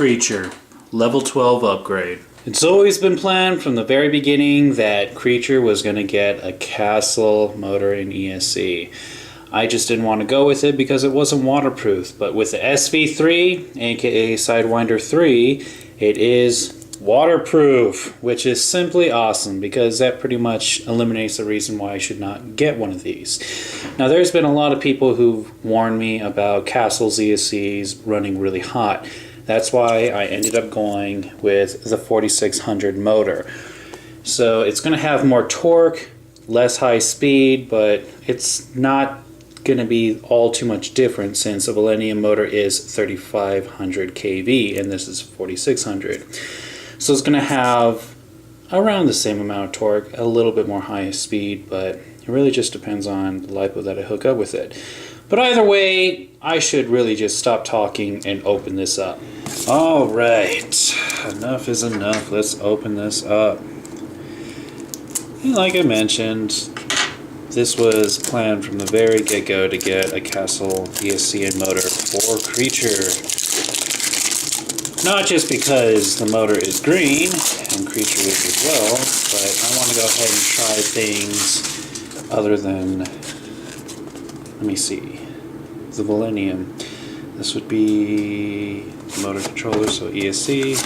Creature, level 12 upgrade. It's always been planned from the very beginning that Creature was going to get a Castle motor in ESC. I just didn't want to go with it because it wasn't waterproof, but with the Sv3, aka Sidewinder 3, it is waterproof, which is simply awesome because that pretty much eliminates the reason why I should not get one of these. Now there's been a lot of people who've warned me about Castle's ESCs running really hot. That's why I ended up going with the 4600 motor. So it's going to have more torque, less high speed, but it's not going to be all too much different since a Millennium motor is 3500 kV and this is 4600. So it's going to have around the same amount of torque, a little bit more high speed, but it really just depends on the LiPo that I hook up with it. But either way, I should really just stop talking and open this up. Alright, enough is enough. Let's open this up. And like I mentioned, this was planned from the very get-go to get a Castle ESC and motor for Creature. Not just because the motor is green, and Creature is as well, but I want to go ahead and try things other than, let me see, the Millennium. This would be the motor controller, so ESC,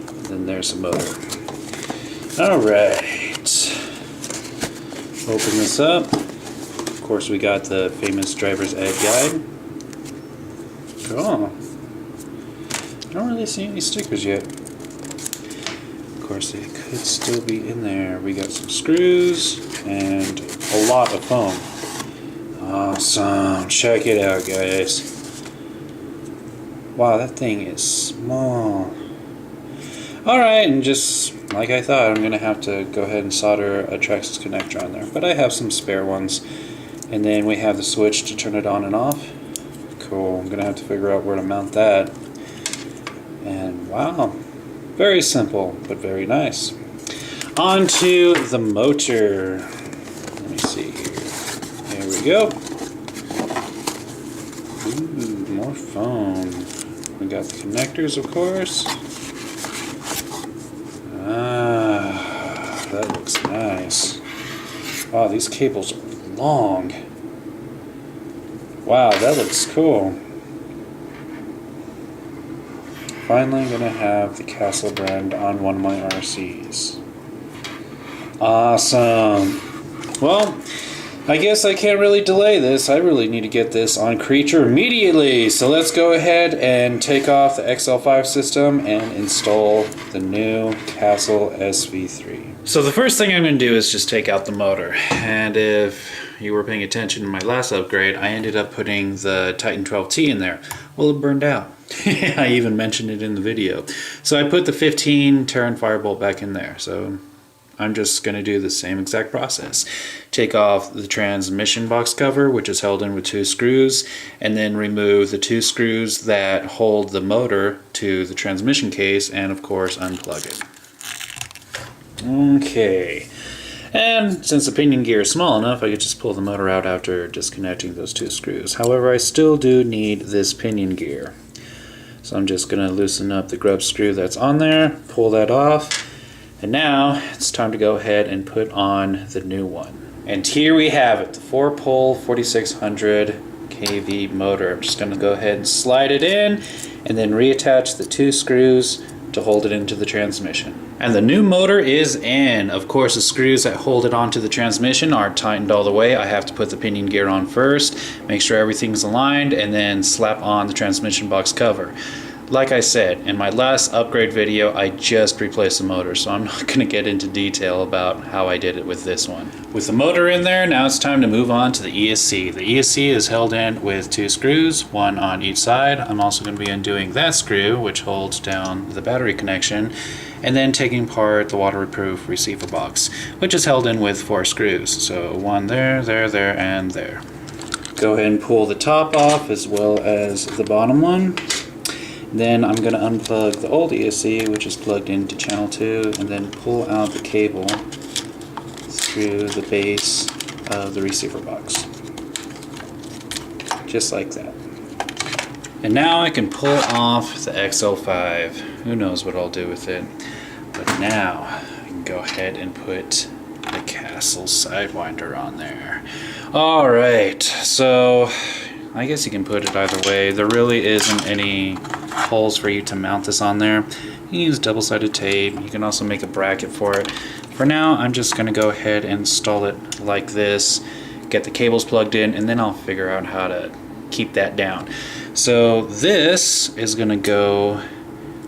and then there's the motor. Alright, open this up. Of course we got the famous driver's ed guide. Cool. I don't really see any stickers yet. Of course they could still be in there. We got some screws and a lot of foam. Awesome. Check it out, guys. Wow, that thing is small. Alright, and just like I thought, I'm going to have to go ahead and solder a Traxxas connector on there. But I have some spare ones. And then we have the switch to turn it on and off. Cool. I'm going to have to figure out where to mount that. And wow, very simple, but very nice. On to the motor. Let me see here. There we go. Ooh, more foam. We got the connectors, of course. Ah, that looks nice. Wow, these cables are long. Wow, that looks cool. Finally gonna have the Castle brand on one of my RCs. Awesome. Well, I guess I can't really delay this. I really need to get this on Creature immediately. So let's go ahead and take off the XL5 system and install the new Castle Sv3. So the first thing I'm going to do is just take out the motor. And if you were paying attention in my last upgrade, I ended up putting the Titan 12T in there. Well, it burned out. I even mentioned it in the video. So I put the 15 Terran Firebolt back in there. So I'm just going to do the same exact process. Take off the transmission box cover, which is held in with 2 screws, and then remove the 2 screws that hold the motor to the transmission case, and of course unplug it. Okay. And since the pinion gear is small enough, I could just pull the motor out after disconnecting those 2 screws. However, I still do need this pinion gear. So I'm just going to loosen up the grub screw that's on there, pull that off, and now it's time to go ahead and put on the new one. And here we have it, the 4-pole 4600 kV motor. I'm just going to go ahead and slide it in and then reattach the 2 screws to hold it into the transmission. And the new motor is in. Of course, the screws that hold it onto the transmission are tightened all the way. I have to put the pinion gear on first, make sure everything's aligned, and then slap on the transmission box cover. Like I said, in my last upgrade video, I just replaced the motor, so I'm not going to get into detail about how I did it with this one. With the motor in there, now it's time to move on to the ESC. The ESC is held in with 2 screws, 1 on each side. I'm also going to be undoing that screw, which holds down the battery connection, and then taking apart the waterproof receiver box, which is held in with 4 screws. So 1 there, there, and there. Go ahead and pull the top off as well as the bottom one. Then I'm going to unplug the old ESC, which is plugged into channel 2, and then pull out the cable through the base of the receiver box. Just like that. And now I can pull off the XL5. Who knows what I'll do with it. But now I can go ahead and put the Castle Sidewinder on there. Alright, so I guess you can put it either way. There really isn't any holes for you to mount this on there. You can use double-sided tape. You can also make a bracket for it. For now, I'm just going to go ahead and install it like this, get the cables plugged in, and then I'll figure out how to keep that down. So this is going to go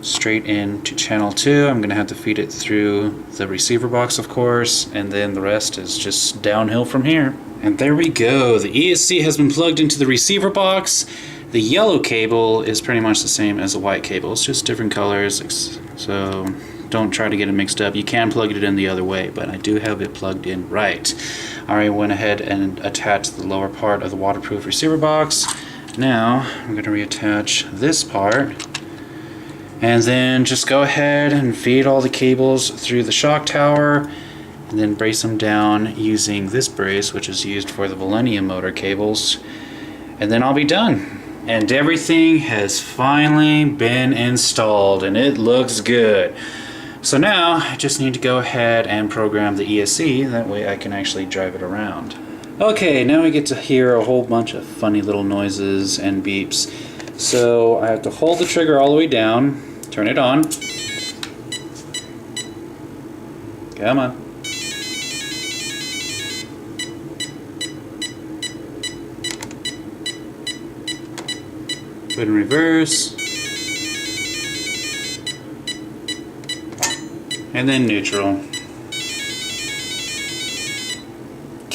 straight into channel 2. I'm going to have to feed it through the receiver box, of course, and then the rest is just downhill from here. And there we go. The ESC has been plugged into the receiver box. The yellow cable is pretty much the same as the white cable. It's just different colors, so don't try to get it mixed up. You can plug it in the other way, but I do have it plugged in right. Alright, went ahead and attached the lower part of the waterproof receiver box. Now I'm going to reattach this part, and then just go ahead and feed all the cables through the shock tower, and then brace them down using this brace, which is used for the Millennium motor cables, and then I'll be done. And everything has finally been installed, and it looks good. So now I just need to go ahead and program the ESC, that way I can actually drive it around. Okay, now we get to hear a whole bunch of funny little noises and beeps. So I have to hold the trigger all the way down, turn it on. Come on. Put in reverse. And then neutral.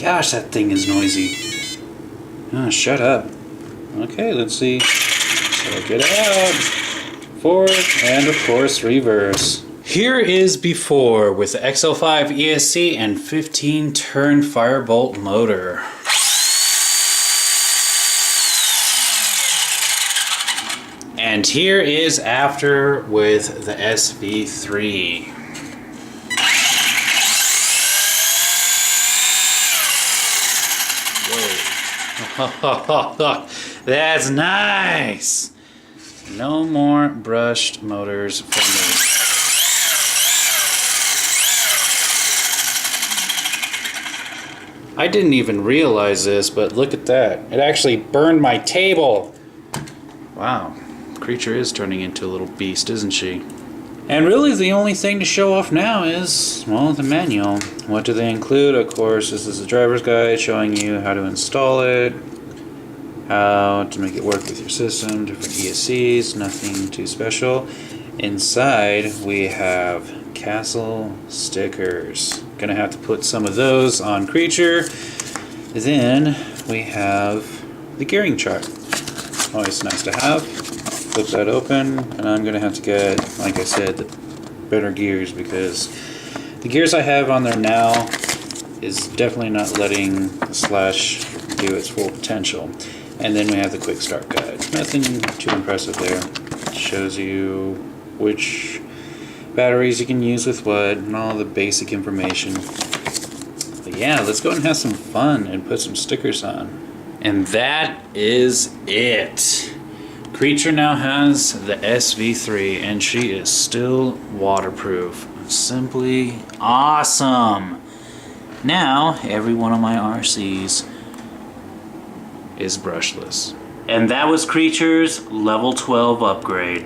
Gosh, that thing is noisy. Oh, shut up. Okay, let's see. Check it out. Forward, and of course, reverse. Here is before with the XL5 ESC and 15-turn Firebolt motor. And here is after with the Sv3. Whoa. That's nice! No more brushed motors for me. I didn't even realize this, but look at that. It actually burned my table. Wow. Creature is turning into a little beast, isn't she? And really the only thing to show off now is, well, the manual. What do they include? Of course, this is a driver's guide showing you how to install it, how to make it work with your system, different ESCs, nothing too special. Inside we have Castle stickers. Gonna have to put some of those on Creature. Then we have the gearing chart. Always nice to have. Flip that open, and I'm going to have to get, like I said, the better gears, because the gears I have on there now is definitely not letting the Slash do its full potential. And then we have the quick start guide. Nothing too impressive there. It shows you which batteries you can use with what and all the basic information. But yeah, let's go and have some fun and put some stickers on. And that is it. Creature now has the Sv3, and she is still waterproof. Simply awesome. Now every one of my RCs is brushless. And that was Creature's level 12 upgrade.